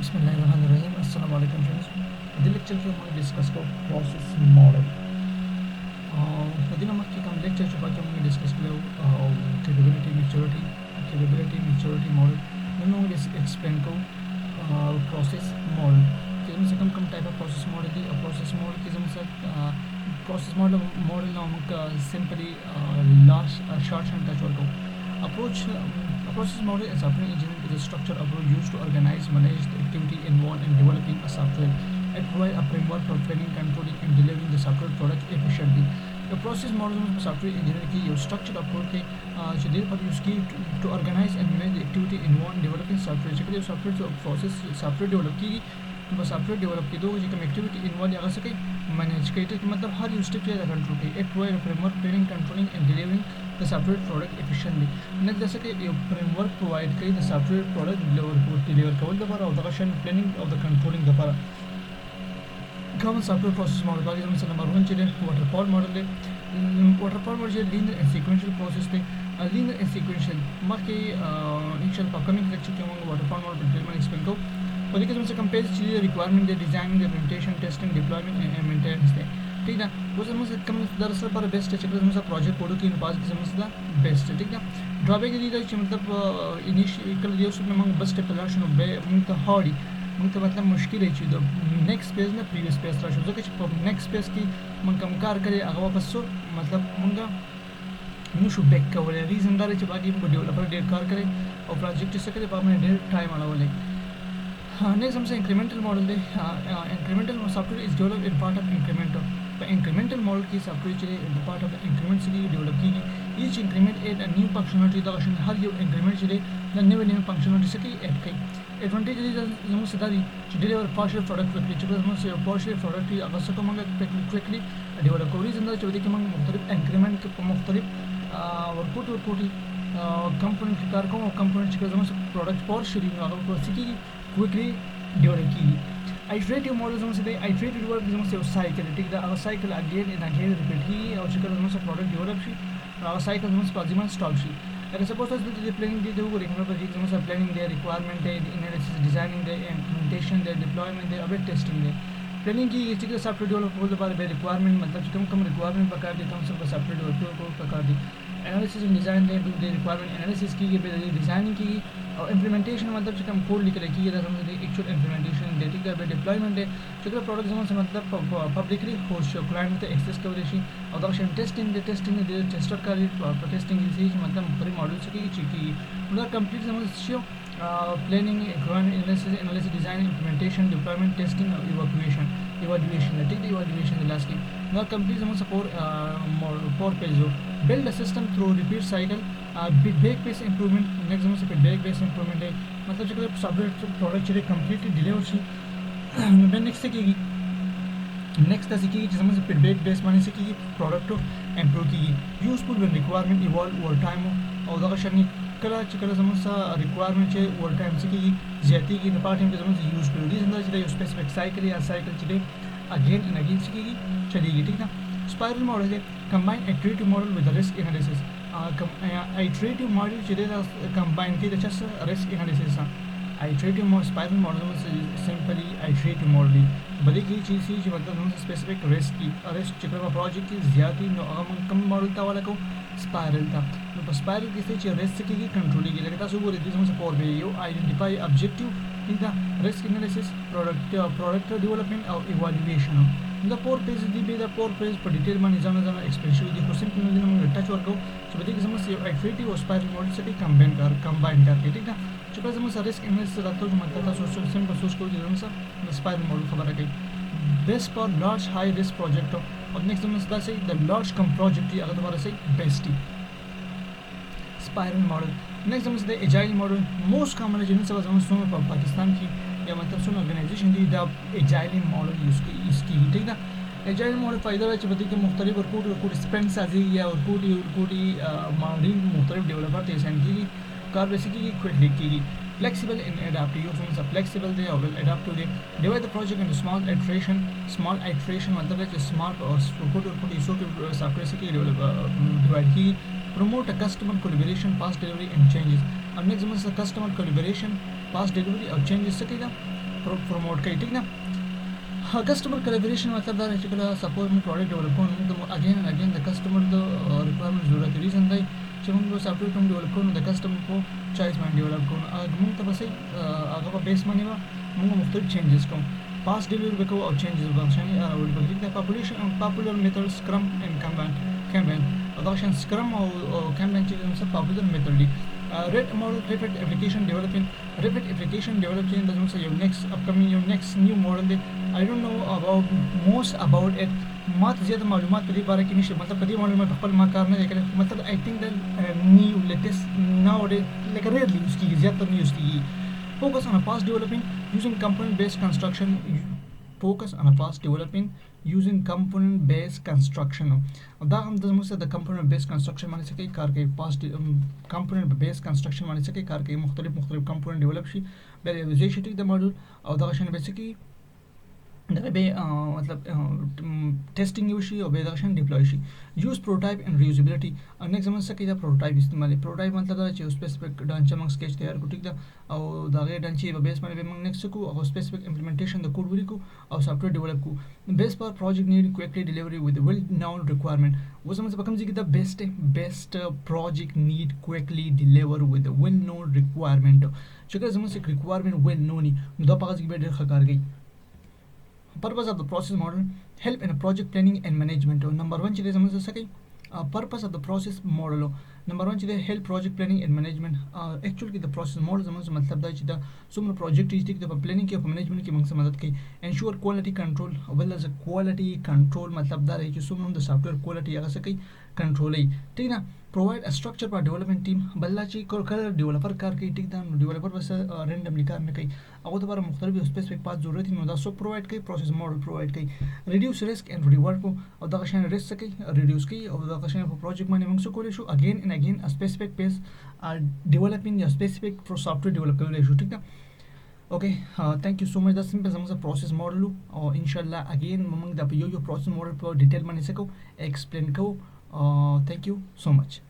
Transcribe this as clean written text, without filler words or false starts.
Bismillahirrahmanirrahim. Assalamu alaikum friends. The lecture के हम डिस्कस को प्रोसेस मॉडल पहले नंबर के हम लेक्चर चुका के हम डिस्कस करो कैपेबिलिटी मैच्योरिटी मॉडल नंबर हम एक्सप्लेन को प्रोसेस मॉडल कि हम से कम type of process model the process model की हम से प्रोसेस मॉडल ना हम simply last short hand touch work approach a process model in software engineering is a structured approach used to organize, manage the activity involved in developing a software. It provides a framework for planning, controlling, and delivering the software product efficiently. The process model of software engineering की structured approach है जो देर पर use की to organize and manage the activity involved in developing software. जैसे software जो process software develop की software develop की दो जो एक्टिविटी इन्वॉल्व अगर सके मैनेज कई मतलब हर यूज स्टेप ज़्यादा कंट्रोल की एक provide framework planning controlling and delivering the software product efficiently next जैसे कि फ्रेमवर्क प्रोवाइड कई द सॉफ्टवेयर प्रोडक्ट डिलीवर कवल दफारा और दकाशन प्लानिंग ऑफ द कंट्रोलिंग दफारा कॉमन सॉफ्टवेयर प्रोसेस मॉडल बाकी जब से नंबर 1 चले वाटरफॉल मॉडल है वाटरफॉल मॉडल जो लीनियर एंड सीक्वेंशियल प्रोसेस थे लीनियर एंड सीक्वेंशियल मार्के इंशाल्लाह अपकमिंग लेक्चर के हम वाटरफॉल मॉडल डिटेल में एक्सप्लेन को और देखिए तुमसे कंपेयर चीज़ें रिक्वायरमेंट है designing implementation testing deployment and maintenance है ठीक है वो समझ कम दरअसल पर बेस्ट है चक्कर समझ प्रोजेक्ट कोड की पास की समझ बेस्ट है ठीक है ड्रॉबैक यदि मतलब इनिशियल दियो उसमें मंग बस टेपलाशन बे मंग तो हार्डी मंग तो मतलब मुश्किल है चीज़ नेक्स्ट पेज ना प्रीवियस पेज रहा जो कि नेक्स्ट पेज की मंग कम कार करे अगर वापस सो मतलब मंगा मुशु बैक का वाले रीज़न दार है बाकी मंगो डेवलपर डेट कार करे और प्रोजेक्ट से करे पापा ने डेढ़ टाइम आला वाले next हमसे incremental model they incremental software is developed in part of incremental तो incremental model की software चले in the part of the increment से develop की गई each increment add a new functionality तो अक्सर हर यो increment चले the new functionality से की add की advantage है जब हम सितारी to deliver partial product quickly चलो हम से partial product की अगर सको मंगा quickly develop को reason दार चलो देखिए मंग मुख्तलिफ increment के मुख्तलिफ वर्कआउट कंपोनेंट के कारकों और कंपोनेंट के जमा से प्रोडक्ट और शेड्यूल अगर को सीखी क्विकली डेवलप की आइटरेटिव मॉडल जमा से आइटरेटिव डेवलप जमा से साइकिल ठीक है अगर cycle again and again repeat की और चक्कर जमा से प्रोडक्ट डेवलप शी और साइकिल जमा से पाजिमन स्टॉप शी अगर सपोज द प्लानिंग दे वो रेगुलर पर जमा से प्लानिंग दे रिक्वायरमेंट है एनालिसिस डिजाइनिंग दे इम्प्लीमेंटेशन दे डिप्लॉयमेंट दे अब टेस्टिंग दे प्लानिंग की ठीक है सॉफ्टवेयर डेवलप होने बारे में रिक्वायरमेंट मतलब कम रिक्वायरमेंट प्रकार दी कम सब सॉफ्टवेयर डेवलपर को प्रकार दी analysis and design they requirement analysis की डिज़ाइनिंग की और इम्प्लीमेंटेशन मतलब हम कोड लिख रहे की समझ एक्चुअल इम्प्लीमेंटेशन दे ठीक है डिप्लॉयमेंट है जो प्रोडक्ट जमा से मतलब पब्लिकली होस्ट क्लाइंट तो एक्सेस कवरेज और दर्शन टेस्टिंग दे टेस्टर का टेस्टिंग मतलब पूरी मॉडल से की मतलब कंप्लीट समझ planning analysis design implementation deployment testing और इवैल्यूएशन ठीक है इवैल्यूएशन लास्ट की now complete some support for page build a system through repeat cycle back based improvement next some से back based improvement है मतलब जो सॉफ्टवेयर प्रोडक्ट चले कंप्लीटली डिलीवर सी मैं नेक्स्ट की नेक्स्ट सीखी जिसमें से फीडबैक बेस माने से की प्रोडक्ट इंप्रूव की useful when requirement evolve over time और दगा शनी कला चिकला समस्या रिक्वायरमेंट से ओवर टाइम से की ज्यादा की पार्टिंग के समझ यूज कर दी समझ चले स्पेसिफिक साइकिल या साइकिल चले अगेन एंड अगेन से की चलेगी ठीक ना स्पाइरल मॉडल है combine iterative model with risk analysis iterative model चले कंबाइन की अच्छा risk analysis iterative spiral model में सिंपली इटरेटिव मॉडल बड़ी की चीज़ थी जो मतलब हम स्पेसिफिक रिस्क की रिस्क चिकन प्रोजेक्ट की ज़्यादा कम मॉडल था वाला को स्पाइरल था तो स्पाइरल किसी रिस्क की कंट्रोल की लगता है वो रीति से for way you identify objective ठीक है रिस्क एनालिसिस प्रोडक्ट डेवलपमेंट और evaluation the four page the four page पर डिटेल में जाना एक्सपेंसिव दी क्वेश्चन के लिए हम टच वर्क हो तो बताइए कि समझ इटरेटिव और स्पाइरल मॉडल से कंबाइन करके ठीक है जो कि समझ रिस्क एनालिसिस रखता हूं मतलब था सोच सिंपल सोच को जो हम स्पाइरल मॉडल खबर है best for large high risk project और नेक्स्ट समझ से द लार्ज कम प्रोजेक्ट अगर तुम्हारा से बेस्ट स्पाइरल मॉडल नेक्स्ट समझ एजाइल मॉडल मोस्ट कॉमन जिन सब समझ पाकिस्तान की या मतलब सुन ऑर्गेनाइजेशन दी द एजाइल मॉडल इसकी ठीक है एजाइल मॉडल फ़ायदा है जब कि मुख्तलिफ वर्कआउट स्पेंड साजी या वर्कआउट मॉडल मुख्तलिफ डेवलपर थे सेंड की कार बेसिकली क्विकली की flexible in adaptive means flexible दे और एडाप्टिव दे divide the project into small iteration मतलब है स्मॉल वर्कआउट इसो के सॉफ्टवेयर से की डिवाइड की promote a customer collaboration, fast delivery and changes. अब नेक्स्ट समझ कस्टमर कोलैबोरेशन, फास्ट डिलीवरी और चेंजेस सकेगा प्रमोट कोي ठीक ना कस्टमर कोलैबोरेशन मतलब دا چې کله سپوز موږ پروډکټ ډیولپ کوو موږ اگین اینڈ اگین د کسٹمر د ریکوایرمنٹ ضرورت دی ریزن دی چې موږ سافټویر کوم ډیولپ کوو د کسٹمر په چوائس باندې ډیولپ کوو موږ ته بس هغه په بیس باندې موږ مختلف چینجز کوو پاس ډیلیور وکړو او چینجز وکړو ول بګی د پاپولر میثډ سکرم اینڈ کانبان دا شان سکرم او کانبان چې موږ پاپولر میثډ دی red model rapid application developing د موږ یو next upcoming یو next new model دی I don't know about most about it ما ته زیاته معلومات په دې باره کې نشته مطلب په دې معلومات په خپل ما کار نه دی کړی مطلب I think that new latest nowadays like rarely use کیږي زیاتره نه use کیږي focus on a fast developing using component based construction focus on a fast developing using component based construction دا هم د موږ د component based construction باندې څه کوي کار کوي fast component based construction باندې څه کوي کار کوي مختلف component develop شي بیا یوزیشن شي د موډول او دا شان به څه کوي دا به مطلب ټیسټینګ وشي او به دا شان ډیپلوي شي یوز پروټوټایپ اینڈ ریوزیبিলিټي نیکسٹ زموږ څه کوي دا پروټوټایپ استعمالي پروټوټایپ مطلب دا چې سپیسیفیک ډانچه موږ سکیچ تیار کړو ټیک ده او دا غي ډانچه په بیس باندې موږ نیکسٹ کو او سپیسیفیک امپلیمنټیشن د کوډ ولیکو او سافټویر ډیولپ کو بیس پر پروجیکټ نیډ کوئکلی ډیلیوري وذ ویل نون ریکوایرمنٹ وسمه په کوم ځای کې دا بیسټ پروجیکټ نیډ کوئکلی ډیلیور وذ ویل نون ریکوایرمنٹ چې کوم څه ریکوایرمنٹ ویل نونی نو دا په ځای کې به ډیر ښه کار کوي purpose of the process model help in project planning and management number 1 چې زموږ څه کوي purpose of the process model number 1 چې help project planning and management actually کې the process model زموږ مطلب دا چې دا څومره project چې د planning کې او management کې موږ مدد کوي ensure quality control well as a quality control مطلب دا چې څومره د software quality هغه څه کوي کنټرول ټیک نه provide a structure for development team بل چې کله ډیولپر کار کوي ټیک دا ډیولپر بس رینډملی کار نه کوي هغه د لپاره مختلف سپیسیفیک پات ضرورت نو دا سو پرووایډ کوي پروسس موډل پرووایډ کوي ریډیوس ریسک اینڈ ریوارډ کو او دا شان ریسک کوي ریډیوس کوي او دا شان په پروجیکټ باندې موږ څه کولای شو اگین اینڈ اگین ا سپیسیفیک پیس ډیولپینګ یا سپیسیفیک پرو سافټویر ډیولپ کولای شو ټیک ده اوکې thank you so much دا سمپل زموږ پروسس موډل او ان شاء الله اگین موږ د یو پروسس موډل په ډیټیل باندې څه کو ایکسپلین کو thank you so much